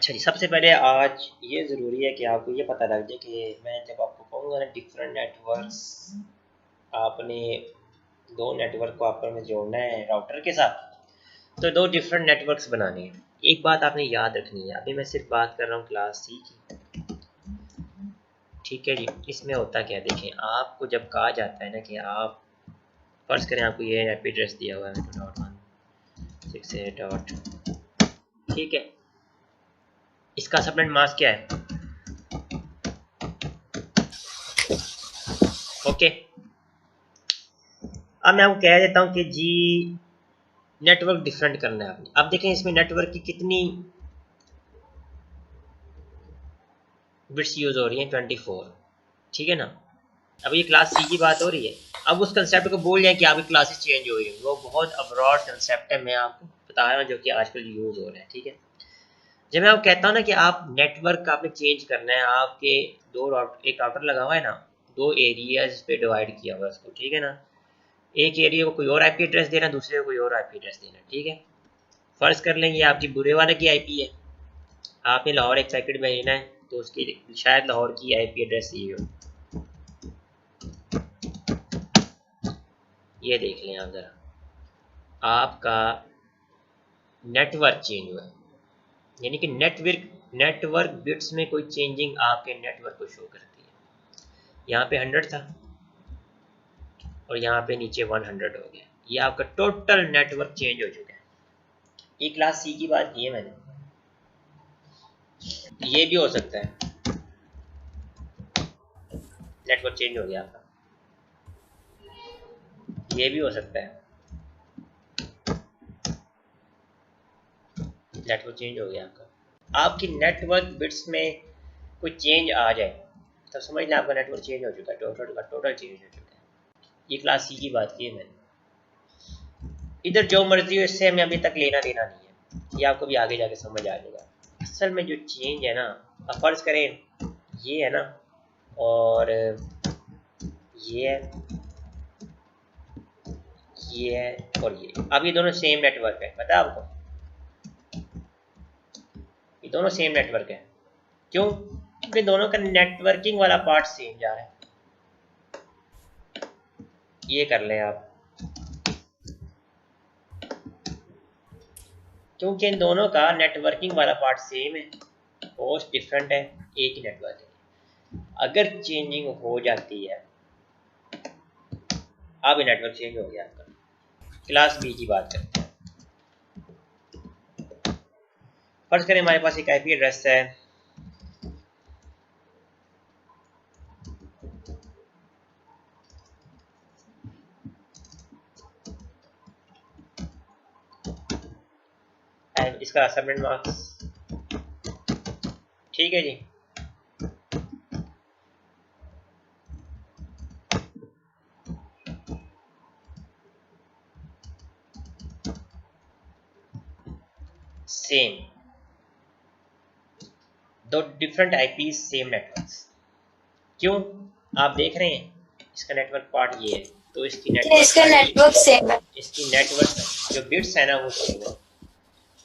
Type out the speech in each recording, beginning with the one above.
अच्छा जी, सबसे पहले आज ये ज़रूरी है कि आपको ये पता लग जाए कि मैं जब आपको कहूँगा ना डिफरेंट नेटवर्क्स, आपने दो नेटवर्क को आपस में जोड़ना है राउटर के साथ, तो दो डिफरेंट नेटवर्क्स बनाने हैं। एक बात आपने याद रखनी है, अभी मैं सिर्फ बात कर रहा हूँ क्लास सी की, ठीक है जी। इसमें होता क्या है, देखें, आपको जब कहा जाता है ना कि आप फर्ज करें आपको ये आईपी एड्रेस दिया हुआ है 2.168. ठीक है, इसका सबनेट मास्क क्या है? ओके, अब मैं आपको कह देता हूँ कि जी नेटवर्क डिफरेंट करना है आपने। अब देखें इसमें नेटवर्क की कितनी बिट्स यूज हो रही हैं, 24, ठीक है ना। अब ये क्लास सी की बात हो रही है। अब उस कंसेप्ट को बोल जाए कि आपकी क्लासेस चेंज हो रही है, वो बहुत अब्रॉड कंसेप्ट है, मैं आपको बता रहा हूँ जो कि आजकल यूज हो रहा है, ठीक है। जब मैं आपको कहता हूँ ना कि आप नेटवर्क आपने चेंज करना है, आपके एक राउटर लगा हुआ है ना, दो एरियाज पे डिवाइड किया हुआ है उसको, ठीक है ना। एक एरिया को कोई और आईपी एड्रेस देना, दूसरे को कोई और आईपी एड्रेस देना, ठीक है। फर्ज कर लेंगे आपकी बुरे वाले की आईपी है, आपने लाहौर एक पैकेट में लेना है, तो उसकी शायद लाहौर की आईपी एड्रेस ये हो, ये देख लें आप ज़रा, आपका नेटवर्क चेंज हुआ है, यानी कि नेटवर्क बिट्स में कोई चेंजिंग आपके नेटवर्क को शो करती है। यहाँ पे 100 था और यहाँ पे नीचे 100 हो गया, ये आपका टोटल नेटवर्क चेंज हो चुका है। ये क्लास सी की बात की है मैंने। ये भी हो सकता है नेटवर्क चेंज हो गया आपका, ये भी हो सकता है नेटवर्क चेंज हो गया आपका। आपकी नेटवर्क बिट्स में कोई चेंज आ जाए तो समझ लें आपका नेटवर्क चेंज हो चुका है, टोटल चेंज हो चुका है। ये क्लास सी की बात की है मैंने। इधर जो मर्जी हो, इससे हमें अभी तक लेना देना नहीं है, ये आपको भी आगे जाके समझ आ जाएगा। असल में जो चेंज है ना, अब फर्ज करें ये है ना, और ये है, ये है और ये, अब ये दोनों सेम नेटवर्क है, पता है आपको, ये दोनों सेम नेटवर्क है। क्यों? क्योंकि दोनों का नेटवर्किंग वाला पार्ट सेम जा रहा है। ये कर लें आप, क्योंकि इन दोनों का नेटवर्किंग वाला पार्ट सेम है, होस्ट डिफरेंट है, एक ही नेटवर्क है। अगर चेंजिंग हो जाती है, अब नेटवर्क चेंज हो गया आपका। क्लास बी की बात करते हैं। फर्ज करें हमारे पास एक आईपी एड्रेस है, इसका सबनेट मास्क, ठीक है जी। सेम, दो डिफरेंट आईपी सेम नेटवर्क्स। क्यों? आप देख रहे हैं इसका नेटवर्क पार्ट ये है, तो इसकी नेटवर्क सेम है, इसकी नेटवर्क जो बिट्स है ना वो सेम है।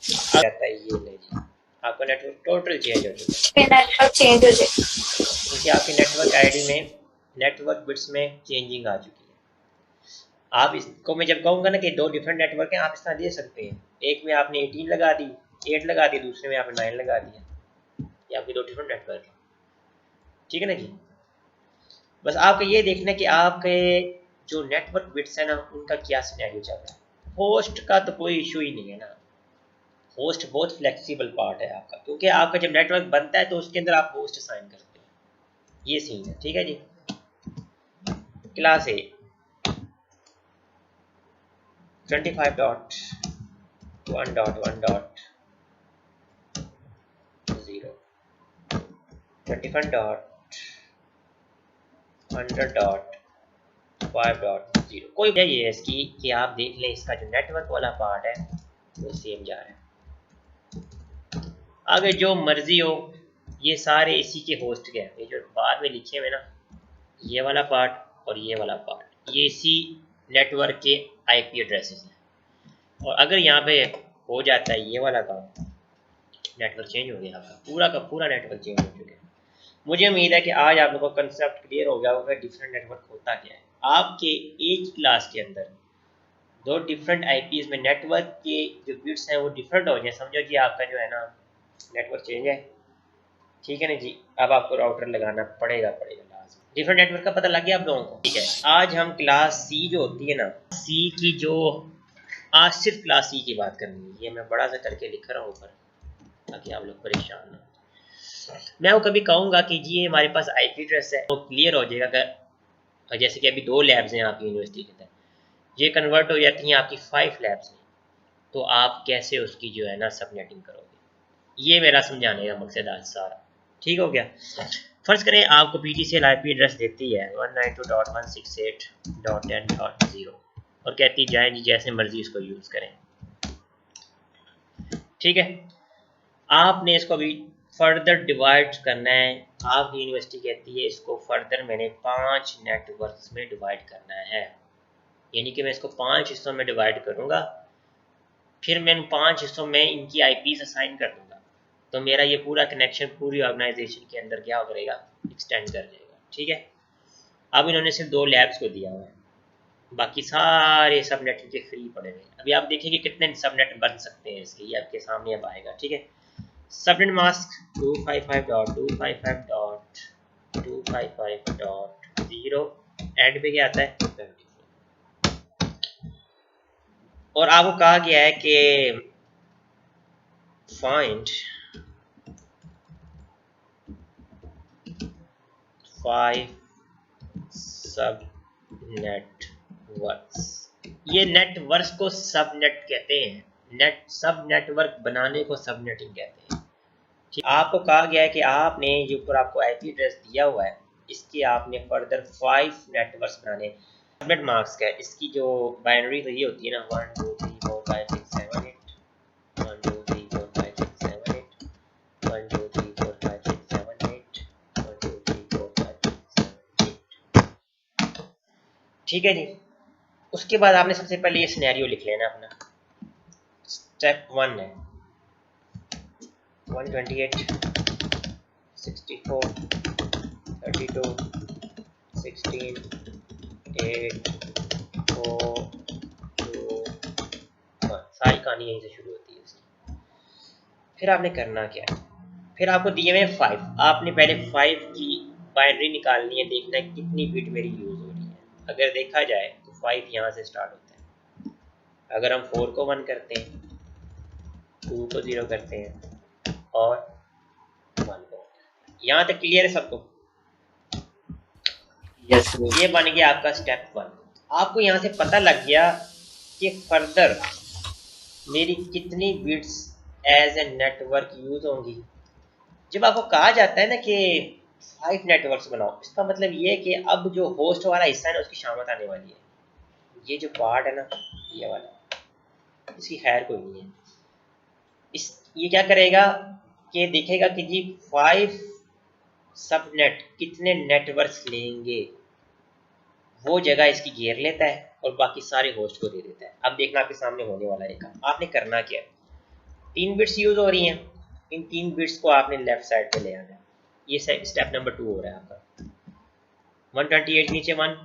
जाता है ये नहीं जी, आपका नेटवर्क टोटल चेंज हो चुका है, नेटवर्क चेंज हो जाए, क्योंकि आपकी नेटवर्क आईडी में नेटवर्क बिट्स में चेंजिंग आ चुकी है। आप इसको मैं जब कहूँगा ना कि दो डिफरेंट नेटवर्क हैं, आप इस तरह दे सकते हैं, एक में आपने 18 लगा दी, 8 लगा दी, दूसरे में आपने 9 लगा दिया, ये आपके दो डिफरेंट नेटवर्क है, ठीक है ना जी। बस आपको ये देखना है कि आपके जो नेटवर्क बिट्स है ना उनका क्या सिनेरियो चल रहा है। होस्ट का तो कोई इशू ही नहीं है ना, होस्ट बहुत फ्लेक्सिबल पार्ट है आपका, क्योंकि आपका जब नेटवर्क बनता है तो उसके अंदर आप होस्ट साइन करते हैं, ये सीन है, ठीक है जी। क्लास ए 25.1.1.0 25.100.5.0, कोई वजह ये है इसकी कि आप देख लें इसका जो नेटवर्क वाला पार्ट है वो सेम जा रहा है। आगे जो मर्जी हो, ये सारे इसी के होस्ट के हैं, ये जो बाद में लिखे हुए ना, ये वाला पार्ट और ये वाला पार्ट, ये इसी नेटवर्क के आईपी एड्रेसेस हैं। और अगर यहाँ पे हो जाता है ये वाला काम, नेटवर्क चेंज हो गया, आपका पूरा का पूरा नेटवर्क चेंज हो चुका है। मुझे उम्मीद है कि आज आप लोगों को कंसेप्ट क्लियर हो गया होगा डिफरेंट नेटवर्क होता क्या है। आपके एक क्लास के अंदर दो डिफरेंट आईपीएस में नेटवर्क के जो बिट्स हैं वो डिफरेंट हो जाए, समझो जी आपका जो है ना नेटवर्क चेंज है, ठीक है ना जी। अब आपको राउटर लगाना पड़ेगा लास्ट। डिफरेंट नेटवर्क का पता लग गया आप लोगों को, ठीक है। आज हम क्लास सी जो होती है ना, सी की जो आज सिर्फ क्लास सी की बात करनी है, ये मैं बड़ा सा करके लिख रहा हूँ ऊपर ताकि आप लोग परेशान ना। मैं वो कभी कहूँगा कि जी हमारे पास आईपी एड्रेस है, वो क्लियर हो जाएगा। अगर जैसे कि अभी 2 लैब्स हैं आपकी यूनिवर्सिटी के अंदर, ये कन्वर्ट हो जाती हैं आपकी 5 लैब्स में, तो आप कैसे उसकी जो है ना सबनेटिंग करोगे, ये मेरा समझाने का मकसद आज सारा, ठीक हो गया। फर्ज करें आपको PTCL आईपी एड्रेस देती है 192.168.10.0 और कहती जाए जी जैसे मर्जी इसको यूज़ करें, ठीक है। आपने इसको भी फर्दर डिवाइड करना है। आपकी यूनिवर्सिटी कहती है इसको फर्दर मैंने 5 नेटवर्क्स में डिवाइड करना है, यानी कि मैं इसको 5 हिस्सों में डिवाइड करूंगा, फिर मैं इन 5 हिस्सों में इनकी आईपीज़ असाइन कर दूंगा, तो मेरा ये पूरा कनेक्शन पूरी ऑर्गेनाइजेशन के अंदर क्या करेगा, एक्सटेंड कर जाएगा, ठीक है। अब इन्होंने सिर्फ 2 लैब्स को दिया हुआ है, बाकी सारे सबनेट के फ्री पड़े हुए हैं। अभी आप देखेंगे कितने सबनेट बन सकते हैं इसके, ये आपके सामने अब आएगा, ठीक है। सबनेट मास्क 255.255.255.0 एंड पे क्या आता है 24, और आपको कहा गया है कि फाइंड 5 सब नेटवर्क्स। ये नेटवर्क्स को सबनेट कहते हैं, सब नेटवर्क बनाने को सबनेटिंग कहते हैं। ठीक, आपको कहा गया है कि आपने जो ऊपर आपको आईपी एड्रेस दिया हुआ है इसके आपने फर्दर 5 नेटवर्क्स बनाने। सबनेट मास्क है, इसकी जो बाइनरी तो ये होती है ना 1 2 3 4 5 6 7 8 1 2 3 4 5 6 7 8 1 2 3 4 5 6 7 8 1 2 3 4 5 6 7 8, ठीक है जी। उसके बाद आपने सबसे पहले ये सिनेरियो लिख लेना अपना। स्टेप 1 है 128 64 32 16 8 4 2 1, सारी कहानी यहीं से शुरू होती है इसकी। फिर आपने करना क्या है, फिर आपको दिए हुए 5, आपने पहले 5 की बाइनरी निकालनी है, देखना है कितनी बिट मेरी यूज हो रही है। अगर देखा जाए तो 5 यहाँ से स्टार्ट होता है। अगर हम 4 को 1 करते हैं, 2 को 0 करते हैं और 1 को, यहाँ तक क्लियर है सबको? यस, ये बन गया आपका स्टेप 1। आपको यहाँ से पता लग गया कि फर्दर मेरी कितनी bits as a network use होंगी। जब आपको कहा जाता है ना कि 5 नेटवर्क्स बनाओ, इसका मतलब ये है कि अब जो होस्ट वाला हिस्सा है ना उसकी शामत आने वाली है। ये जो पार्ट है ना ये वाला, इसकी खैर कोई नहीं है। ये क्या करेगा कि देखेगा कि जी 5 सबनेट कितने नेटवर्क्स लेंगे, वो जगह इसकी घेर लेता है और बाकी सारे होस्ट को दे देता है। अब देखना आपके सामने होने वाला है काम। आपने करना क्या है, 3 बिट्स यूज हो रही हैं, इन 3 बिट्स को आपने लेफ्ट साइड पे ले आना है। ये स्टेप नंबर 2 हो रहा है आपका। 128 के नीचे 1,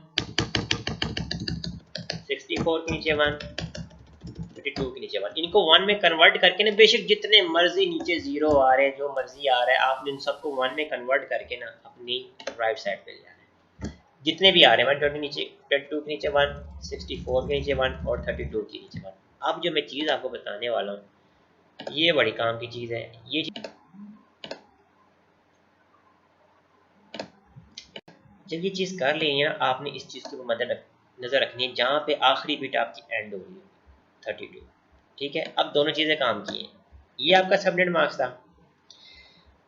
64 के नीचे 1, 32 के नीचे 1, इनको 1 में कन्वर्ट करके ना, बेशक जितने मर्जी नीचे 0 आ रहे हैं, जो मर्जी आ रहा है, आपने इन सबको 1 में कन्वर्ट करके ना अपनी राइट साइड पे ले आना है। जितने भी आ रहे हैं 120 नीचे, 22 के नीचे 1, 64 के नीचे 1 और 32 के नीचे 1। अब जो मैं चीज़ आपको बताने वाला हूँ ये बड़ी काम की चीज़ है। ये जब ये चीज़ कर लेंगे ना, आपने इस चीज़ की नज़र रखनी है जहाँ पे आखिरी बिट आपकी एंड हो रही है 32, ठीक है। अब दोनों चीज़ें काम की हैं। ये आपका सबनेट मार्क्स था।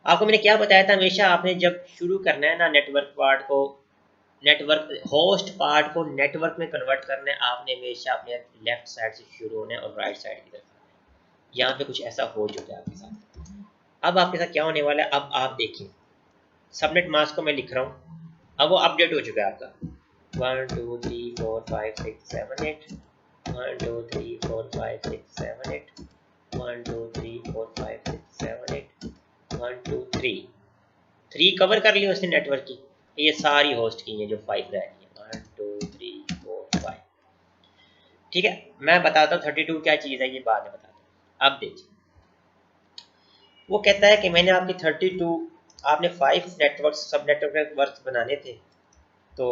आपको मैंने क्या बताया था, हमेशा आपने जब शुरू करना है ना नेटवर्क पार्ट को, नेटवर्क होस्ट पार्ट को नेटवर्क में कन्वर्ट करना है, आपने हमेशा अपने लेफ्ट साइड से शुरू होना है और राइट साइड की तरफ आना है। यहाँ पे कुछ ऐसा हो चुका है आपके साथ। अब आपके साथ क्या होने वाला है, अब आप देखिए सबनेट मास्क को मैं लिख रहा हूँ, अब वो अपडेट हो चुका है आपका 1 2 3 4 5 6 7 8 1 2 3 4 5 6 7 8 1 2 3 4 5 6 7 8 1 2 3 3 कवर कर ली उसने नेटवर्क की। ये सारी होस्ट की है जो 5 रह गई है 1 2 3 4 5। ठीक है, मैं बताता हूँ 32 क्या चीज़ है, ये बाद में बताता हूँ। अब देखिए, वो कहता है कि मैंने आपकी 32 आपने 5 नेटवर्क सब नेटवर्क बनाने थे, तो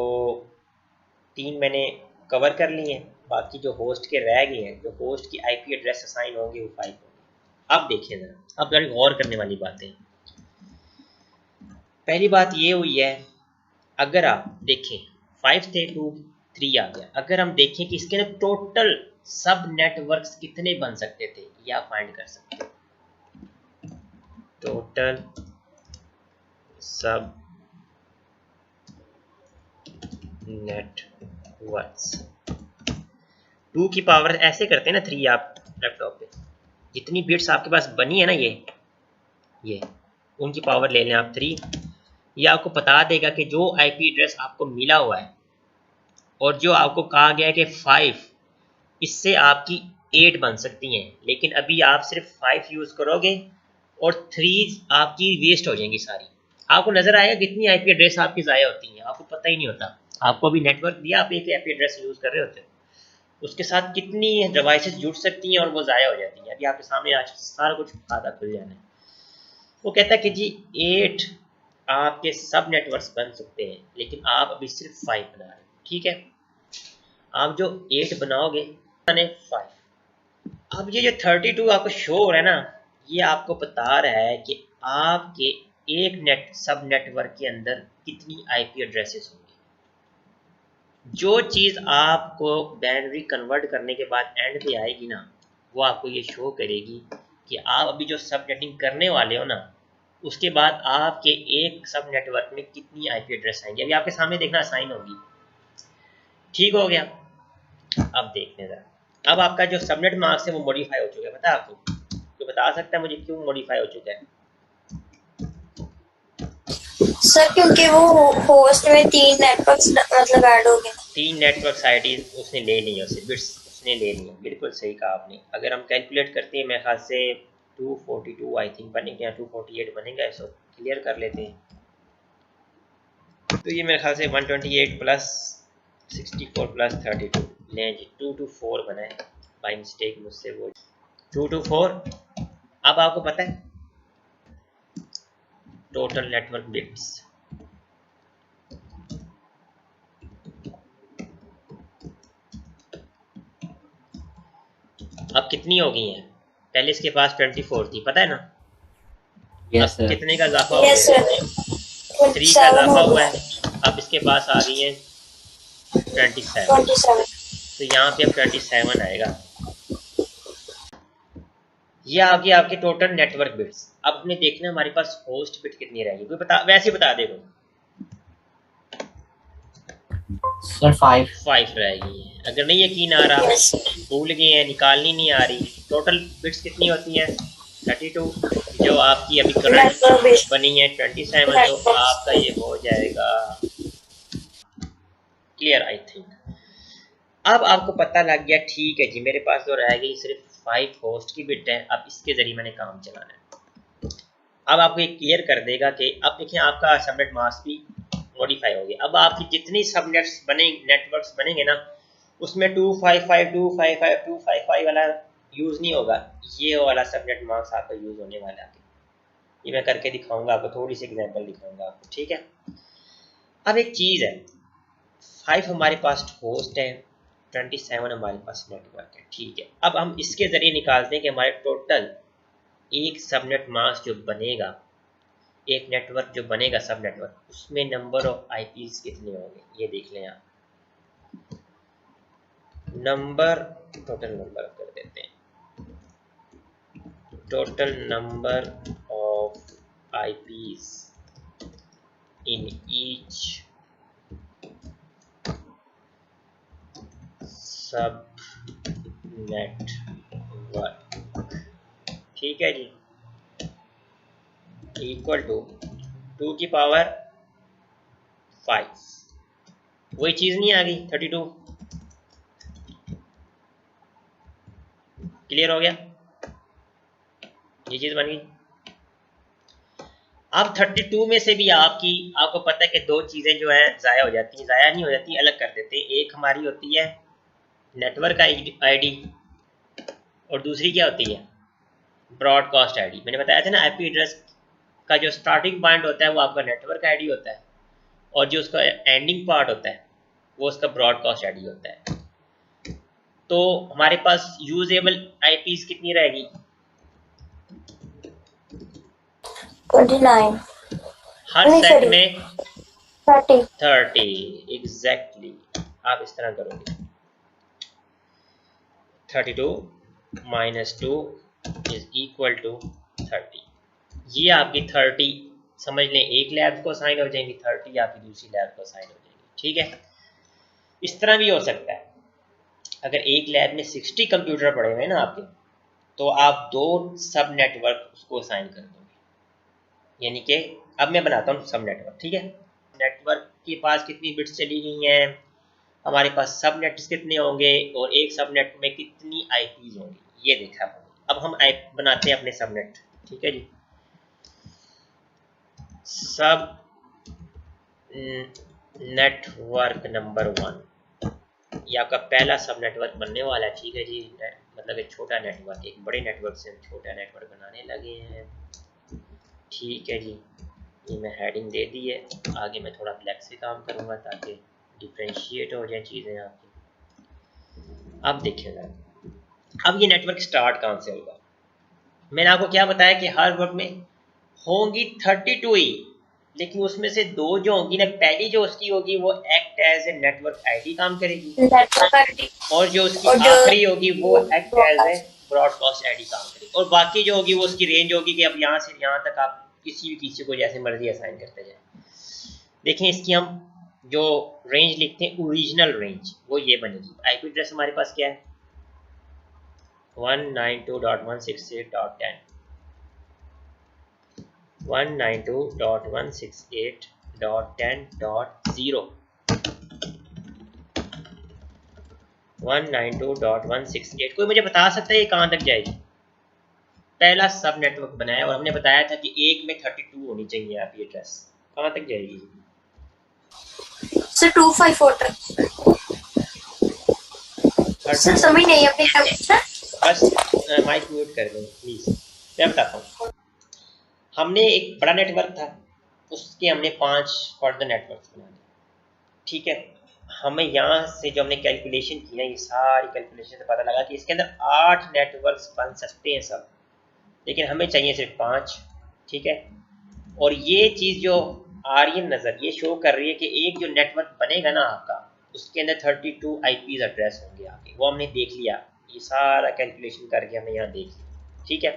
3 मैंने कवर कर लिए हैं, बाकी जो होस्ट के रह गए हैं, जो होस्ट की आईपी एड्रेस असाइन होंगे वो 5 होंगे। अब देखिए जरा, अब बड़ी गौर करने वाली बातें। पहली बात ये हुई है, अगर आप देखें 5 थे 2 3 आ गया, अगर हम देखें कि इसके टोटल सब नेटवर्क्स कितने बन सकते थे, या फाइंड कर सकते हैं टोटल सब नेटवर्क्स। 2 की पावर ऐसे करते हैं ना 3, आप लैपटॉप पे जितनी बिट्स आपके पास बनी है ना, ये उनकी पावर ले लें आप 3। ये आपको बता देगा कि जो आईपी एड्रेस आपको मिला हुआ है और जो आपको कहा गया है कि 5, इससे आपकी 8 बन सकती हैं, लेकिन अभी आप सिर्फ 5 यूज करोगे और 3 आपकी वेस्ट हो जाएंगी सारी। आपको नजर आएगा कितनी आईपी एड्रेस आपकी ज़ाया होती हैं, आपको पता ही नहीं होता। आपको अभी नेटवर्क दिया, आप एक आईपी एड्रेस यूज कर रहे होते हो, उसके साथ कितनी डिवाइसेस जुड़ सकती हैं और वो ज़ाया हो जाती हैं। अभी आपके सामने आज सारा कुछ खाता खुल जाना है। वो कहता है कि जी 8 आपके सब नेटवर्क्स बन सकते हैं, लेकिन आप अभी सिर्फ 5 बना रहे हैं। ठीक है, आप जो 8 बनाओगे 5। अब ये जो 32 आपको शो हो रहा है ना, ये आपको बता रहा है कि आपके एक सब नेटवर्क के अंदर कितनी आईपी एड्रेसेस होंगी। जो चीज़ आपको बाइनरी कन्वर्ट करने के बाद एंड पे आएगी ना, वो आपको ये शो करेगी कि आप अभी जो सब नेटिंग करने वाले हो ना, उसके बाद आपके एक सब नेटवर्क में कितनी आईपी एड्रेस आएंगी। अभी आपके सामने देखना असाइन होगी। ठीक हो गया। अब देखने जरा, अब आपका जो सबनेट मार्क्स है वो मॉडिफाई हो चुका है। पता है आपको? तो बता सकता है मुझे क्यों मॉडिफाई हो चुका है? सर क्योंकि वो होस्ट में 3 नेटवर्क्स मतलब ऐड हो गए। 3 नेटवर्क आईडी उसने ले ली है, उससे बिट्स उसने ले ली है। बिल्कुल सही कहा आपने। अगर हम कैलकुलेट करते हैं, मेरे ख्याल से 242 आई थिंक बनेगा या 248 बनेगा, इसको क्लियर कर लेते हैं। तो ये मेरे ख्याल से 128 प्लस 64 प्लस 32 लें जी, 224 बना है बाई मिस्टेक मुझसे, वो 224। अब आपको पता है टोटल नेटवर्क बिट्स अब कितनी हो गई हैं? पहले इसके पास 24 थी, पता है ना? यस अब सर। कितने का इजाफा हो यस गया? सर 3 का 27 इजाफा हो हुआ गया। है। अब इसके पास आ गई है 27, 27 तो यहाँ पे अब 27 आएगा। ये आ गई आपकी टोटल नेटवर्क बिट्स। अब हमने देखना हमारे पास होस्ट बिट कितनी रहेगी, कोई बता, वैसे बता देगा। सर 5। 5 रहेगी। अगर नहीं यकीन आ रहा, यस भूल गए हैं, निकालनी नहीं आ रही, टोटल बिट्स कितनी होती हैं? 32, जो आपकी अभी करंट नेटवर्क बेस्ड बनी है 27, तो आपका ये हो जाएगा क्लियर आई थिंक। अब आपको पता लग गया, ठीक है जी, मेरे पास तो रह गई सिर्फ 5 होस्ट की बिट है, अब इसके जरिए मैंने काम चलाना है। अब आपको ये क्लियर कर देगा कि अब देखिए आपका सबनेट मास्क भी मॉडिफाई हो गया। अब आपकी जितनी सबनेट्स बने नेटवर्क्स बनेंगे ना, उसमें 255 255 255 वाला यूज़ नहीं होगा, ये वाला सबनेट मास्क आपका यूज़ होने वाला है। ये मैं करके दिखाऊंगा आपको, थोड़ी सी एग्जांपल दिखाऊंगा आपको। ठीक है, अब एक चीज़ है, 5 हमारे पास होस्ट है, 27 हमारे पास नेटवर्क है। ठीक है, अब हम इसके ज़रिए निकालते हैं कि हमारे टोटल एक सबनेट मास्क जो बनेगा, एक नेटवर्क जो बनेगा सब नेटवर्क, उसमें नंबर ऑफ आईपीज कितने होंगे, ये देख लें आप। नंबर, टोटल नंबर कर देते हैं, total number of IPs in each सब नेटवर्क। ठीक है जी, इक्वल टू 2 की पावर 5। वही चीज़ नहीं आ गई 32। क्लियर हो गया? ये चीज़ बन गई। अब 32 में से भी आपको पता है कि दो चीज़ें जो है ज़ाया हो जाती हैं, ज़ाया नहीं हो जाती, अलग कर देते हैं। एक हमारी होती है नेटवर्क आईडी और दूसरी क्या होती है, ब्रॉडकास्ट आईडी। मैंने बताया था ना, आईपी एड्रेस का जो स्टार्टिंग पॉइंट होता है वो आपका नेटवर्क आईडी होता है, और जो उसका एंडिंग पार्ट होता है वो उसका ब्रॉडकास्ट आईडी होता है। तो हमारे पास यूजेबल आईपीज कितनी रहेगी, 29 हर सेट में 30 एग्जैक्टली। आप इस तरह करोगे 32 माइनस 2 इज इक्वल टू 30। ये आपकी 30 समझ लें एक लैब को असाइन हो जाएंगी, 30 आपकी दूसरी लैब को असाइन हो जाएंगी। ठीक है, इस तरह भी हो सकता है, अगर एक लैब में 60 कंप्यूटर पड़े हुए हैं ना आपके, तो आप दो सब नेटवर्क उसको असाइन कर दोगे। यानी कि अब मैं बनाता हूँ सब नेटवर्क। ठीक है, नेटवर्क के पास कितनी बिट्स चली गई हैं, हमारे पास सब नेट्स कितने होंगे और एक सब नेट में कितनी आईपीज होंगी, ये देखा हमने। अब हम बनाते हैं अपने सब नेट। ठीक है जी, सब नेटवर्क नंबर 1, ये आपका पहला सब नेटवर्क बनने वाला है। ठीक है जी, मतलब एक छोटा नेटवर्क, एक बड़े नेटवर्क से हम छोटा नेटवर्क बनाने लगे हैं। ठीक है जी, ये मैं हेडिंग दे दी है, आगे मैं थोड़ा ब्लैक से काम करूँगा ताकि डिफ्रेंशिएट हो जाए चीज़ें आपकी। अब देखिएगा, अब ये नेटवर्क स्टार्ट कहाँ से होगा। मैंने आपको क्या बताया कि हर वर्क में होंगी 32 ही, लेकिन उसमें से दो जो होंगी ना, पहली जो उसकी होगी वो act as a network ID काम करेगी, और जो उसकी आखिरी होगी वो act as a broadcast ID काम करेगी, और बाकी जो होगी वो उसकी रेंज होगी कि अब यहाँ से यहाँ तक आप किसी भी किसी को जैसे मर्जी असाइन करते जाए। देखें, इसकी हम जो रेंज लिखते हैं ओरिजिनल रेंज, वो ये बनेगी। आईपी एड्रेस हमारे पास क्या है, 192.168.10 192.168.10.0 192.168। कोई मुझे बता सकता है ये कहाँ तक जाएगी। पहला सब नेटवर्क बनाया और हमने बताया था कि एक में 32 होनी चाहिए आईपी एड्रेस, कहाँ तक जाएगी सर 254 तक। सर समझ नहीं अपने सर, बस माइक म्यूट कर दें प्लीज। मैं बताता हूँ, हमने एक बड़ा नेटवर्क था, उसके हमने 5 फर्दर नेटवर्क बना दिए। ठीक है, हमें यहाँ से जो हमने कैलकुलेशन की है, ये सारी कैलकुलेशन से पता लगा कि इसके अंदर 8 नेटवर्क्स बन सकते हैं सब, लेकिन हमें चाहिए सिर्फ 5। ठीक है, और ये चीज़ जो आ रही है नज़र, ये शो कर रही है कि एक जो नेटवर्क बनेगा ना आपका, उसके अंदर 32 आईपीज एड्रेस होंगे आपके, वो हमने देख लिया, ये सारा कैलकुलेशन करके हमने यहाँ देख लिया। ठीक है,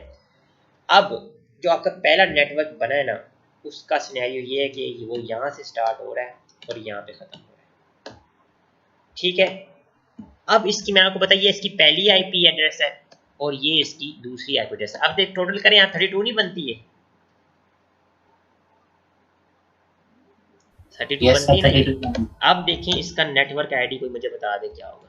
अब जो आपका पहला नेटवर्क बना है ना, उसका सिनेरियो ये है कि वो यहाँ से स्टार्ट हो रहा है और यहाँ पे ख़त्म हो रहा है। ठीक है, अब इसकी मैं आपको बताइए, इसकी पहली आईपी एड्रेस है और ये इसकी दूसरी आईपी एड्रेस है। अब देख टोटल करें, यहाँ 32 नहीं बनती है, 32 Yes, बनती sir, है ना। 32. अब देखें इसका नेटवर्क आईडी कोई मुझे बता दे क्या होगा,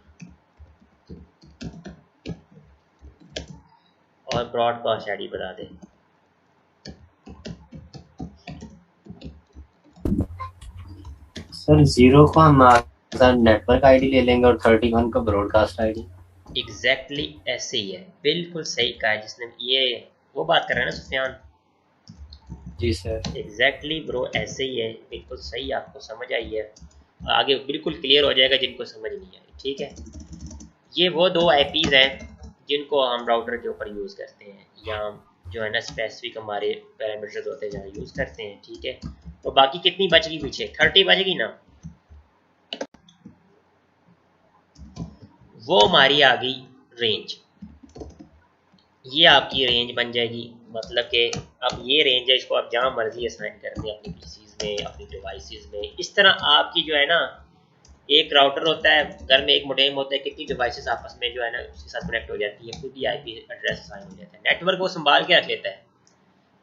और ब्रॉडकास्ट आईडी बता दे। सर 0 को हम नेटवर्क आईडी ले लेंगे और 31 को ब्रॉडकास्ट आईडी। एग्जैक्टली ऐसे ही है, बिल्कुल सही कहा है जिसने, ये वो बात कर रहे हैं ना सुफियान। जी सर, एग्जैक्टली ब्रो, ऐसे ही है, बिल्कुल सही, आपको समझ आई है। आगे बिल्कुल क्लियर हो जाएगा जिनको समझ नहीं आई। ठीक है, ये वो दो आईपीज हैं जिनको हम राउटर के ऊपर यूज़ करते हैं, या जो है ना स्पेसिफिक हमारे पैरामीटर्स होते हैं जहाँ यूज़ करते हैं। ठीक है, तो बाकी कितनी बच गई पीछे, 30 बच गई ना, वो हमारी आ गई रेंज। ये आपकी रेंज बन जाएगी, मतलब कि अब ये रेंज है, इसको आप जहाँ मर्जी असाइन कर दें अपनी पीसीज में, अपनी डिवाइसेस में। इस तरह आपकी जो है ना, एक राउटर होता है घर में, एक मोडेम होता है, कितनी डिवाइसेस आपस में जो है ना उसके साथ कनेक्ट हो जाती है, खुद ही आईपी एड्रेस असाइन हो जाता है, नेटवर्क वो संभाल के रख लेता है,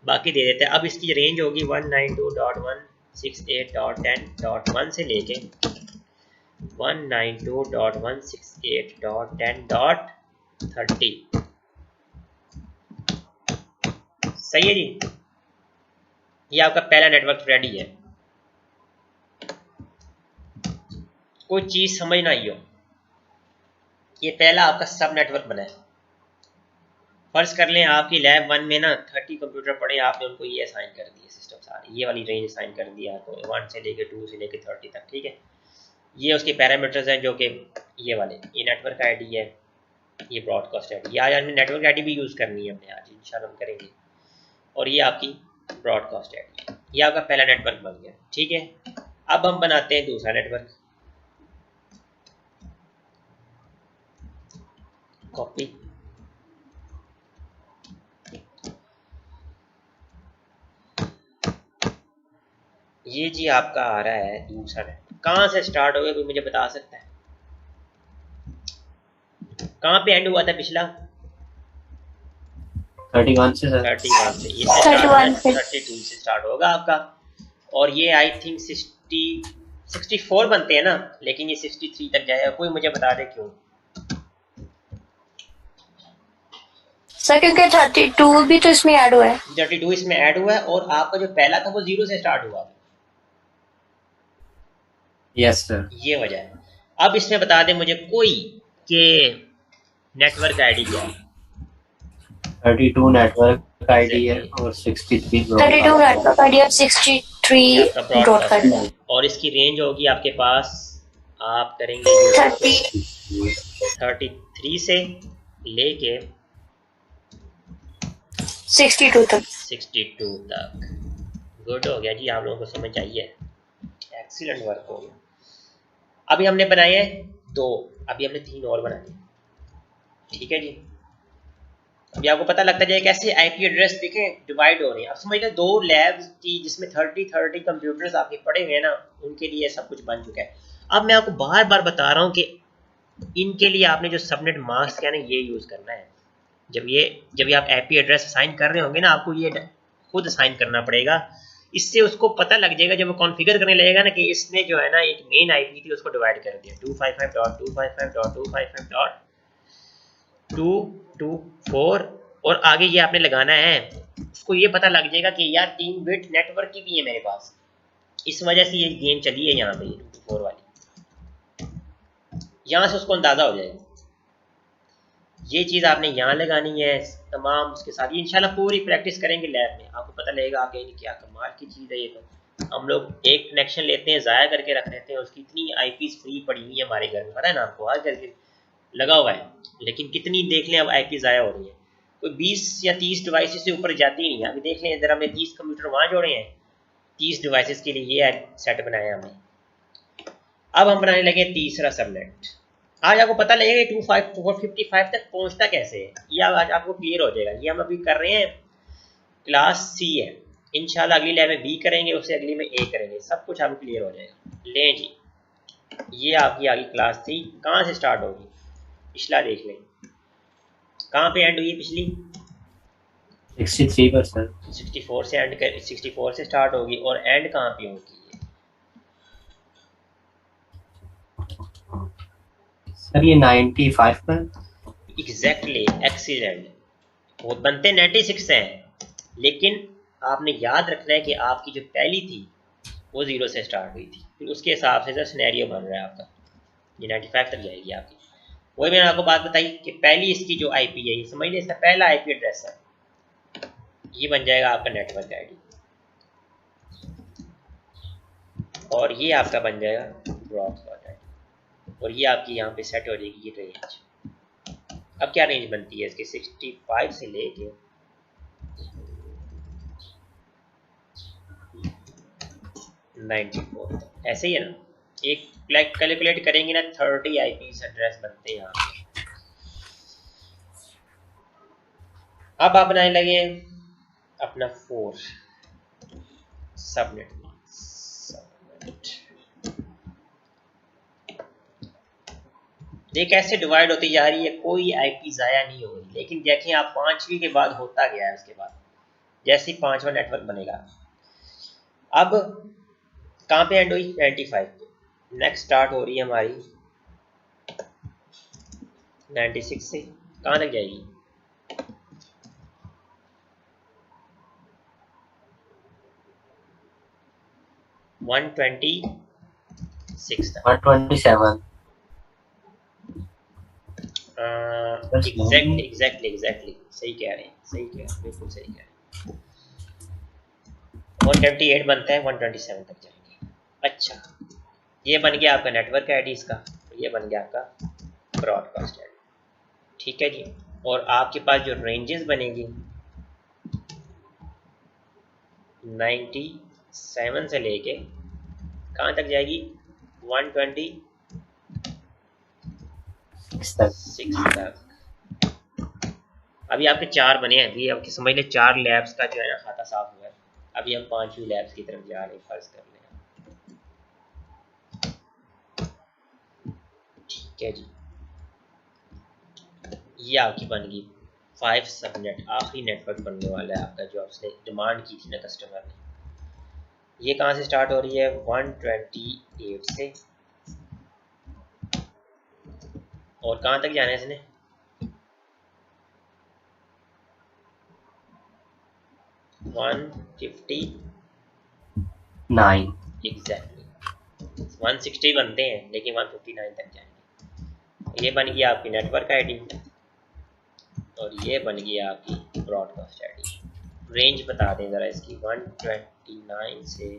बाकी दे देता है। अब इसकी रेंज होगी 192.168.10.1 से लेके 192.168.10.30। सही है जी, ये आपका पहला नेटवर्क रेडी है। कोई चीज समझ ना आई हो, ये पहला आपका सब नेटवर्क बना है। फर्ज कर लें आपकी लैब 1 में ना 30 कंप्यूटर पड़े, आपने उनको ये असाइन कर दिए, सिस्टम सारे ये वाली रेंज असाइन कर दी आपको 1 से लेके 2 से लेके 30 तक, ठीक है। ये उसके पैरामीटर्स हैं जो कि ये वाले, ये नेटवर्क आईडी है, ये ब्रॉडकास्ट आईडी। आज हमें नेटवर्क आईडी भी यूज़ करनी है हमने, आज इंशाल्लाह हम करेंगे। और ये आपकी ब्रॉडकास्ट आईडी, ये आपका पहला नेटवर्क बन गया, ठीक है। अब हम बनाते हैं दूसरा नेटवर्क, कॉपी, ये जी आपका आ रहा है दूसरा नेटवर्क। कहाँ से स्टार्ट हो गया, कोई मुझे बता सकता है? कहाँ पे एंड हुआ था पिछला? 31 से सर। 31 से, ये 32 से स्टार्ट होगा आपका। और ये आई थिंक 64 बनते हैं ना, लेकिन ये 63 तक जाएगा। कोई मुझे बता दे क्यों? सर क्योंकि 32 भी तो इसमें ऐड हुआ है। 32 इसमें ऐड हुआ है, और आपका जो पहला था वो 0 से स्टार्ट हुआ। Yes sir. ये वजह है। अब इसमें बता दे मुझे कोई के नेटवर्क आईडी क्या है? 32 नेटवर्क आईडी है और 63 32 नेटवर्क आईडी और 63 ब्रॉडकास्ट। और इसकी रेंज होगी आपके पास, आप करेंगे 33 से लेके 62 तक। 62 तक। गुड हो गया जी, आप लोगों को समझ आई है, एक्सीलेंट वर्क हो गया। अभी हमने बनाए हैं 2, अभी हमने 3 और बनाने, ठीक है जी। अभी आपको पता लगता जाए कैसे आईपी एड्रेस देखें डिवाइड हो रहे हैं। अब समझ लें 2 लैब्स थी जिसमें 30 कंप्यूटर्स आपके पड़े हुए हैं ना, उनके लिए सब कुछ बन चुका है। अब मैं आपको बार बार बता रहा हूँ कि इनके लिए आपने जो सबनेट मास्क है ना, ये यूज़ करना है। जब ये आप आईपी एड्रेस असाइन कर रहे होंगे ना, आपको ये खुद असाइन करना पड़ेगा। इससे उसको पता लग जाएगा जब वो कॉन्फ़िगर करने लगेगा ना, कि इसने जो है ना एक मेन आईपी थी उसको डिवाइड कर दिया 255.255.255.224, और आगे ये आपने लगाना है। उसको ये पता लग जाएगा कि यार 3 बिट नेटवर्क की भी है मेरे पास। इस वजह से ये गेम चली है यहाँ पे 224 वाली, यहाँ से उसको अंदाजा हो जाएगा। ये चीज़ आपने यहाँ लगानी है तमाम उसके साथ। ये इंशाल्लाह पूरी प्रैक्टिस करेंगे लैब में, आपको पता लगेगा आगे क्या कमाल की चीज़ है। ये तो हम लोग एक कनेक्शन लेते हैं, ज़ाया करके रख देते हैं, उसकी इतनी आईपीज़ फ्री पड़ी हुई है हमारे घर में, पता है ना आपको, हर घर के लगा हुआ है। लेकिन कितनी देख लें अब आईपी ज़ाया हो रही है, कोई 20 या 30 डिवाइसेस से ऊपर जाती ही नहीं है। अभी देख लें इधर हमने 30 कंप्यूटर वहाँ जोड़े हैं, 30 डिवाइसेस के लिए ये सेट बनाया हमने। अब हम बनाने लगे तीसरा सबनेट। आज आपको पता लगेगा 455 तक पहुंचता कैसे है, ये आज आपको क्लियर हो जाएगा। ये हम अभी कर रहे हैं क्लास सी है, इंशाल्लाह अगली लैब में बी करेंगे, उससे अगली में ए करेंगे, सब कुछ आपको क्लियर हो जाएगा। लें जी, ये आपकी आगे क्लास सी कहाँ से स्टार्ट होगी, पिछला देख लें कहाँ पे एंड हुई पिछली, 63%। 64 से एंड कर, 64 से स्टार्ट होगी, और एंड कहाँ पे होगी? सर ये 95 पर। Exactly, excellent. वो बनते 96 हैं, लेकिन आपने याद रखना है कि आपकी जो पहली थी वो 0 से स्टार्ट हुई थी, फिर उसके हिसाब से जो सिनेरियो बन रहा है आपका, ये 95 तक जाएगी आपकी। वही मैंने आपको बात बताई कि पहली इसकी जो आईपी है, ये समझ लें इसका पहला आईपी एड्रेस है, ये बन जाएगा आपका नेटवर्क आईडी, और ये आपका बन जाएगा ब्रॉडकास्ट आईडी, और ये आपकी यहाँ पे सेट हो जाएगी ये रेंज। अब क्या रेंज बनती है इसकी, 65 से लेके 94 तक, ऐसे ही है ना। एक कैलकुलेट करेंगे ना, 30 आईपी एड्रेस बनते हैं यहाँ पे। अब आप बनाने लगे अपना 4 सबनेट। देख कैसे डिवाइड होती जा रही है, कोई आईपी ज़ाया नहीं हो रही। लेकिन देखें आप 5वीं के बाद होता गया है, उसके बाद जैसे ही 5वां नेटवर्क बनेगा। अब कहाँ पे एंड हुई? 95 पे। नेक्स्ट स्टार्ट हो रही है हमारी 96 से, कहाँ तक जाएगी? 126 था। 127। एग्जैक्टली सही कह रहे हैं, बिल्कुल सही कह रहे हैं। 128 बनता है, 127 तक जाएंगे। अच्छा, ये बन गया आपका नेटवर्क आईडी इसका, ये बन गया आपका ब्रॉडकास्ट आईडी। ठीक है जी। और आपके पास जो रेंजेस बनेगी 97 से लेके कहाँ तक जाएगी, 126 तक। अभी आपके 4 बने हैं, अभी आपके समझ लें 4 लैब्स का जो है ना खाता साफ हुआ है। अभी हम 5वीं लैब्स की तरफ जा रहे हैं, फर्ज कर लें। ठीक है जी, ये आपकी बन गई 5 सबनेट, आखिरी नेटवर्क बनने वाला है आपका, जो आपने डिमांड की थी ना कस्टमर ने। ये कहाँ से स्टार्ट हो रही है, 128 से, और कहाँ तक जाना है इसने, 159 एग्जैक्टली। 160 बनते हैं लेकिन 159 तक जाएंगे। ये बन गई आपकी नेटवर्क आईडी और ये बन गई आपकी ब्रॉडकास्ट आईडी। रेंज बता दें ज़रा इसकी, 129 से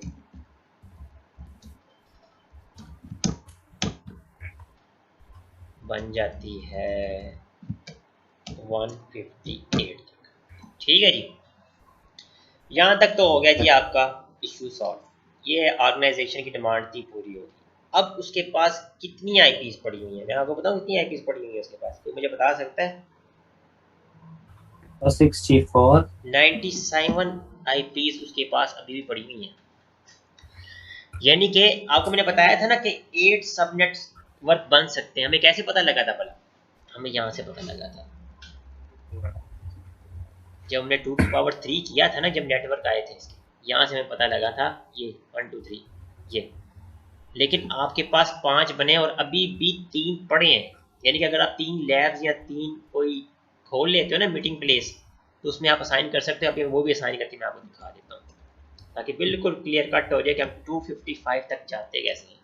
बन जाती है 158 तक। ठीक है जी, यहाँ तक तो हो गया जी आपका इशू सॉल्व। ये ऑर्गेनाइजेशन की डिमांड थी, पूरी होगी। अब उसके पास कितनी आईपीज पड़ी हुई हैं, मैं आपको बताऊँ कितनी आईपीज पड़ी हुई है उसके पास, तो मुझे बता सकता है? 64 97 आईपीज उसके पास अभी भी पड़ी हुई हैं। यानी कि आपको मैंने बताया था ना कि 8 सबनेट्स वर्क बन सकते हैं। हमें कैसे पता लगा था भला? हमें यहाँ से पता लगा था जब हमने 2⁻³ किया था ना, जब नेटवर्क आए थे इसके, यहाँ से हमें पता लगा था ये 1 2 3 ये। लेकिन आपके पास 5 बने और अभी भी 3 पड़े हैं। यानी कि अगर आप 3 लैब्स या 3 कोई खोल लेते हो ना मीटिंग प्लेस, तो उसमें आप असाइन कर सकते हो। अभी वो भी असाइन करके मैं आपको दिखा देता हूँ, ताकि बिल्कुल क्लियर कट हो जाए कि हम 255 तक जाते कैसे हैं।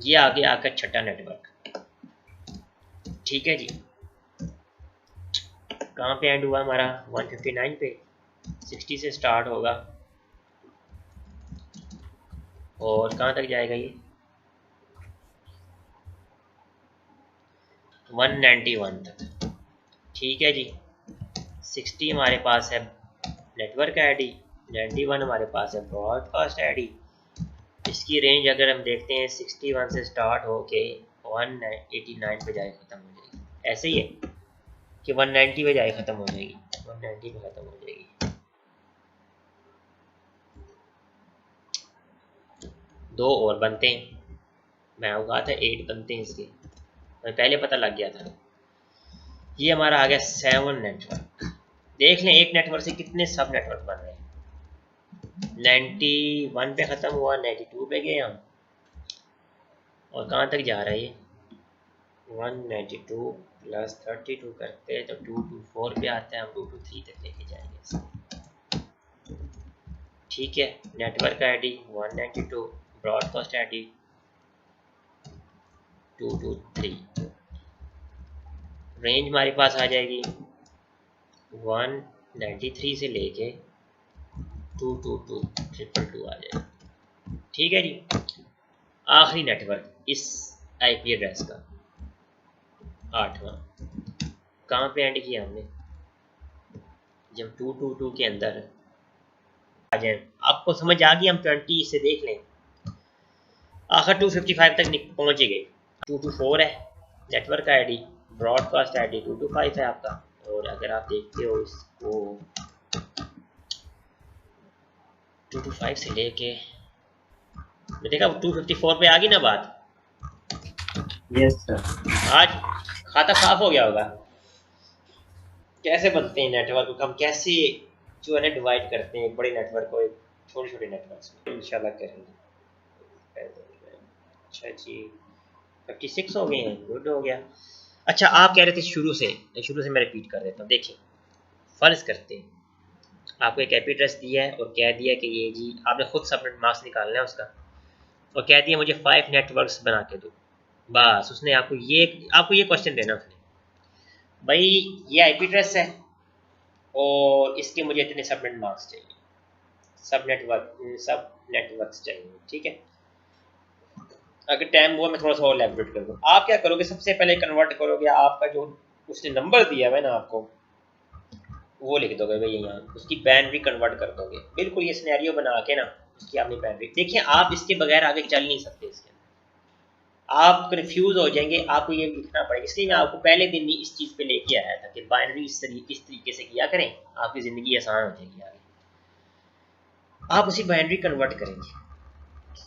ये आ गया आपका छठा नेटवर्क। ठीक है जी, कहाँ पे एंड हुआ हमारा, 159 पे। 60 से स्टार्ट होगा और कहाँ तक जाएगा ये, 191 तक। ठीक है जी, 60 हमारे पास है नेटवर्क आईडी, 91 हमारे पास है ब्रॉडकास्ट आईडी। इसकी रेंज अगर हम देखते हैं 61 से स्टार्ट होके 189 पे जाए ख़त्म हो जाएगी। ऐसे ही है कि 190 पे जाए ख़त्म हो जाएगी, 190 पे ख़त्म हो जाएगी। दो और बनते हैं, मैं कहा था 8 बनते हैं इसके, मैं पहले पता लग गया था। ये हमारा आ गया 7 नेटवर्क। देख लें एक नेटवर्क से कितने सब नेटवर्क बन रहे हैं। 91 पे ख़त्म हुआ, 92 पे गए हम, और कहाँ तक जा रहा है ये, 192 प्लस 32 करते हैं तो 224 पे आता है। हम 223 तक लेके जाएंगे इसको। ठीक है, network ID 192, broadcast ID 223। Range हमारे पास आ जाएगी 193 से लेके 222 आ जाएगा। ठीक है जी, आखिरी नेटवर्क इस आईपी एड्रेस का 8वां, कहाँ पे एंड किया हमने, जब 222 के अंदर आ जाए। आपको समझ आ गई, हम 20 से देख लें, आखिर 255 तक पहुंच गए। 224 है नेटवर्क आईडी, ब्रॉडकास्ट आईडी 225 है आपका। और अगर आप देखते हो इसको 225 से लेके देखा 254 पे आ गई ना बात। यस सर, आज खाता साफ हो गया होगा। कैसे बनते हैं नेटवर्क, हम कैसे जो है ना डिवाइड करते हैं एक बड़े नेटवर्क को एक छोटे छोटे नेटवर्क में, इंशाल्लाह करेंगे। अच्छा जी, 56 हो गए हैं, गुड हो गया। अच्छा, आप कह रहे थे शुरू से मैं रिपीट कर देता हूँ। देखिए, फर्ज करते हैं आपको एक आईपी एड्रेस दिया है और कह दिया कि ये जी आपने खुद सबनेट मास्क निकालना है उसका, और कह दिया मुझे 5 नेटवर्क्स बना के दो। बस उसने आपको ये क्वेश्चन देना उसने, भाई ये आईपी एड्रेस है और इसके मुझे इतने सबनेट मास्क चाहिए, सब नेटवर्क्स चाहिए, ठीक है। अगर टाइम हुआ मैं थोड़ा सा और एलैबोरेट कर दूँ। आप क्या करोगे, सबसे पहले कन्वर्ट करोगे आपका जो उसने नंबर दिया है ना आपको, वो लिख दोगे भाई यहाँ, उसकी बाइनरी कन्वर्ट कर दोगे। बिल्कुल ये सिनेरियो बना के ना उसकी आपने बाइनरी, देखिए आप इसके बगैर आगे चल नहीं सकते, इसके आप कंफ्यूज हो जाएंगे, आपको ये लिखना पड़ेगा। इसलिए मैं आपको पहले दिन ही इस चीज़ पे लेके आया था कि बाइनरी इस तरीके से किया करें, आपकी ज़िंदगी आसान हो जाएगी आगे। आप उसी बाइनरी कन्वर्ट करेंगे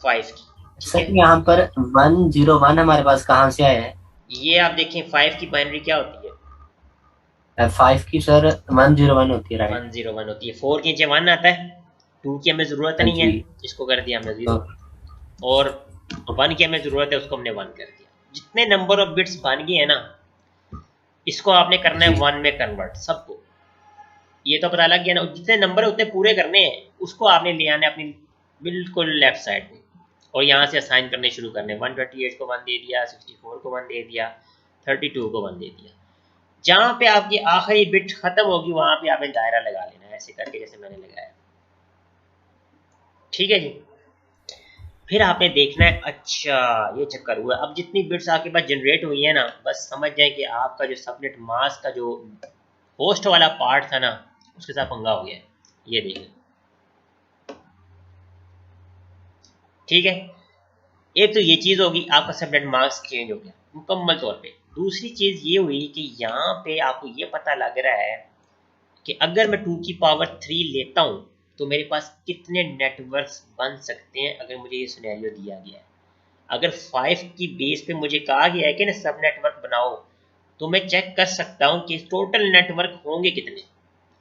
5 की, ठीक सर है। यहाँ पर 101 हमारे पास कहाँ से आया है? ये आप देखें 5 की बाइनरी क्या होती है? 5 की सर 101 होती है, राइट? 101 होती है। 4 के नीचे 1 आता है, 2 की हमें ज़रूरत हाँ नहीं है, जी। इसको कर दिया हमने तो 0, और 1 की हमें ज़रूरत है, उसको हमने 1 कर दिया। जितने नंबर ऑफ बिट्स बन गए हैं ना, इसको आपने करना है जी 1 में कन्वर्ट, सबको। ये तो पता लग गया ना, जितने नंबर उतने पूरे करने हैं, उसको आपने ले आना है अपनी बिल्कुल लेफ्ट साइड में, और यहाँ से असाइन करने शुरू करने। 128 को 1 दे दिया, 64 को 1 दे दिया, 32 को 1 दे दिया। जहाँ पे आपकी आखिरी बिट खत्म होगी वहां पे आपने दायरा लगा लेना है, ऐसे करके जैसे मैंने लगाया, ठीक है जी। फिर आपने देखना है, अच्छा ये चक्कर हुआ। अब जितनी बिट्स आपके पास जनरेट हुई है ना, बस समझ जाए कि आपका जो सबनेट मास्क का जो होस्ट वाला पार्ट था ना, उसके साथ पंगा हो गया है। ये देखिए, ठीक है। एक तो ये चीज़ होगी, आपका सबनेट मास्क चेंज हो गया मुकम्मल तौर पे। दूसरी चीज़ ये हुई कि यहाँ पे आपको ये पता लग रहा है कि अगर मैं 2 की पावर 3 लेता हूँ तो मेरे पास कितने नेटवर्क्स बन सकते हैं, अगर मुझे ये सिनेरियो दिया गया है। अगर 5 की बेस पे मुझे कहा गया है कि ना सब नेटवर्क बनाओ, तो मैं चेक कर सकता हूँ कि टोटल नेटवर्क होंगे कितने।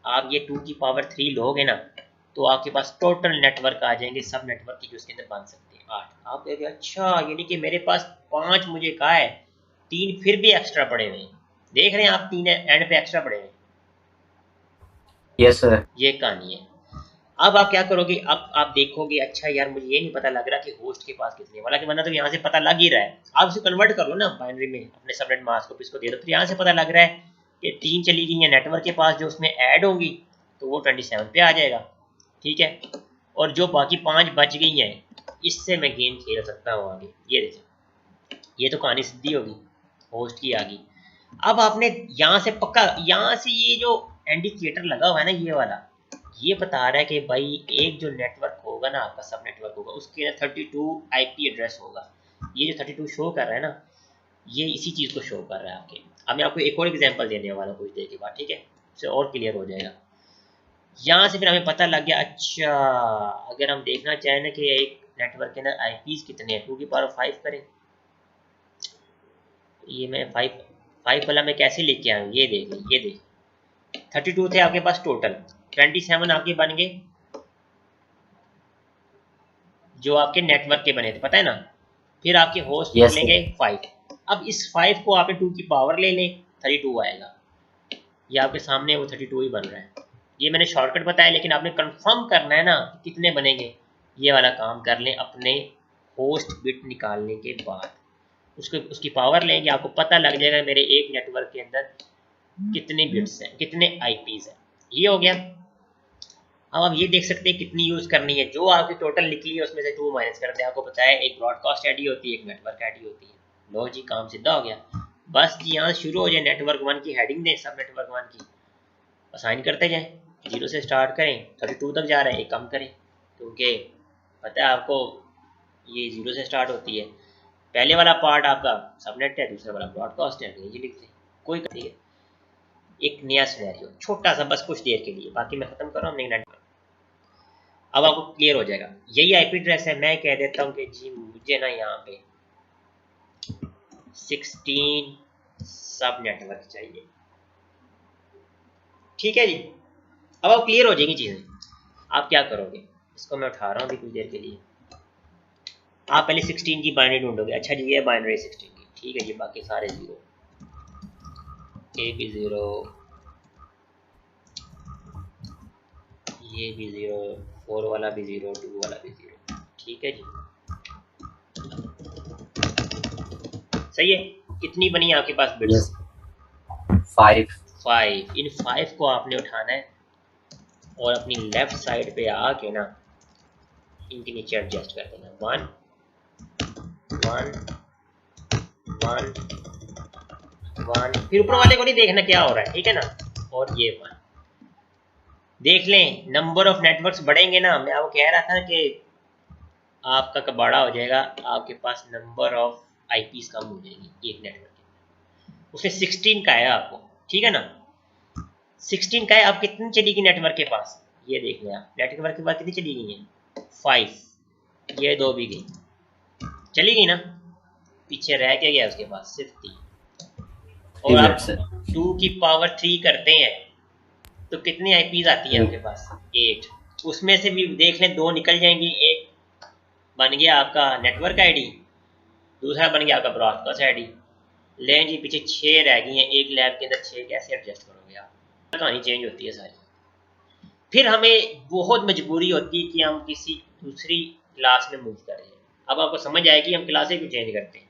आप ये 2 की पावर 3 लोगे ना, तो आपके पास टोटल नेटवर्क आ जाएंगे सब नेटवर्क की जो उसके अंदर बन सकते हैं 8। आप कहेंगे अच्छा यानी कि मेरे पास 5 मुझे कहा है, 3 फिर भी एक्स्ट्रा पड़े हुए हैं। देख रहे हैं आप, 3 एंड पे एक्स्ट्रा पड़े हुए हैं। Yes sir. ये कहानी है। अब आप क्या करोगे, अब आप देखोगे अच्छा यार मुझे ये नहीं पता लग रहा कि होस्ट के पास कितने, वाला कि वरना तो यहाँ से पता लग ही रहा है। आप उसे कन्वर्ट कर लो ना बाइनरी में, अपने सबनेट मास्क को इसको दे दो, तो यहाँ से पता लग रहा है कि 3 चली गई है नेटवर्क के पास, जो उसमें ऐड होंगी तो वो 27 पे आ जाएगा, ठीक है। और जो बाकी 5 बच गई हैं, इससे मैं गेम खेल सकता हूँ आगे। ये देखिए, ये तो कहानी सीधी होगी, होस्ट की आ गई। अब आपने यहाँ से पक्का, यहाँ से ये जो इंडिकेटर लगा हुआ है ना, ये वाला, ये बता रहा है कि भाई एक जो नेटवर्क होगा ना, आपका सब नेटवर्क होगा, उसके 32 आईपी एड्रेस होगा। ये जो 32 शो कर रहा है ना, ये इसी चीज़ को शो कर रहा है आपके। अब मैं आपको एक और एग्जांपल देने वाला हूँ कुछ देर के बाद, ठीक है, इससे और क्लियर हो जाएगा। यहाँ से फिर हमें पता लग गया, अच्छा अगर हम देखना चाहें ना कि एक नेटवर्क के अंदर आईपीज कितने हैं, 2 की पावर 5 करें। ये मैं 5 वाला मैं कैसे लेके आया हूँ, ये देख 32 थे आपके पास टोटल, 27 आपके बन गए जो आपके नेटवर्क के बने थे, पता है ना। फिर आपके होस्ट यस निकलेंगे 5। अब इस 5 को आपने 2 की पावर ले लें, 32 आएगा। ये आपके सामने वो 32 ही बन रहा है। ये मैंने शॉर्टकट बताया, लेकिन आपने कंफर्म करना है ना कितने बनेंगे। ये वाला काम कर लें अपने होस्ट बिट निकालने के बाद, उसकी पावर लेंगे, आपको पता लग जाएगा मेरे एक नेटवर्क के अंदर कितने बिट्स हैं, कितने आईपीज हैं। ये हो गया। अब आप ये देख सकते हैं कितनी यूज़ करनी है। जो आपकी टोटल निकली है उसमें से 2 माइनस कर दें। आपको पता है एक ब्रॉडकास्ट आईडी होती है, एक नेटवर्क आईडी होती है। लो जी, काम सीधा हो गया। बस जी यहाँ शुरू हो जाए, नेटवर्क 1 की हेडिंग दें, सब नेटवर्क 1 की असाइन करते जाएं, 0 से स्टार्ट करें, 32 तक जा रहा है, एक कम करें, क्योंकि पता है आपको ये 0 से स्टार्ट होती है। पहले वाला पार्ट आपका सबनेट है, दूसरा वाला ब्रॉडकास्ट है, ये लिखते कोई नहीं है। एक नया सिनेरियो छोटा सा, बस कुछ देर के लिए, बाकी मैं खत्म कर रहा हूँ अपने नेटवर्क। अब आपको क्लियर हो जाएगा, यही आईपी एड्रेस है। मैं कह देता हूँ कि जी मुझे ना यहाँ पे 16 सब नेटवर्क चाहिए, ठीक है जी। अब आप क्लियर हो जाएंगी चीज़ें। आप क्या करोगे, इसको मैं उठा रहा हूँ अभी कुछ देर के लिए। आप पहले 16 की बाइनरी ढूंढोगे। अच्छा जी, ये बाइनरी 16 की, ठीक है जी। बाकी सारे 0, ए भी 0, ये भी 0, 4 वाला भी 0, 2 वाला भी 0। ठीक है जी, सही है। कितनी बनी आपके पास बिट्स? 5। इन 5 को आपने उठाना है और अपनी लेफ्ट साइड पे आके ना इनके नीचे एडजस्ट कर देना। 1 1 1 1, फिर ऊपर वाले को नहीं देखना क्या हो रहा है, ठीक है ना। और ये 1 देख लें, नंबर ऑफ नेटवर्क्स बढ़ेंगे ना। मैं आपको कह रहा था कि आपका कबाड़ा हो जाएगा, आपके पास नंबर ऑफ आईपीस कम हो जाएगी एक नेटवर्क के। उसमें 16 का है आपको, ठीक है ना, 16 का है। आप कितनी चलेगी नेटवर्क के पास, ये देख लें आप। नेटवर्क के पास कितनी चली गई है? 5। ये 2 भी गई, चली गई ना। पीछे रह के गया उसके पास सिर्फ 3। और आप 2 की पावर 3 करते हैं तो कितनी आईपीज आती है आपके पास? 8। उसमें से भी देख लें 2 निकल जाएंगी। एक बन गया आपका नेटवर्क आईडी, दूसरा बन गया आपका ब्रॉडकास्ट आईडी। लें जी, पीछे 6 रह गई हैं। एक लैब के अंदर 6 कैसे एडजस्ट करोगे आप? कहानी चेंज होती है सारी। फिर हमें बहुत मजबूरी होती है कि हम किसी दूसरी क्लास में मूव करें। अब आपको समझ आएगी हम क्लासें क्यों चेंज करते हैं।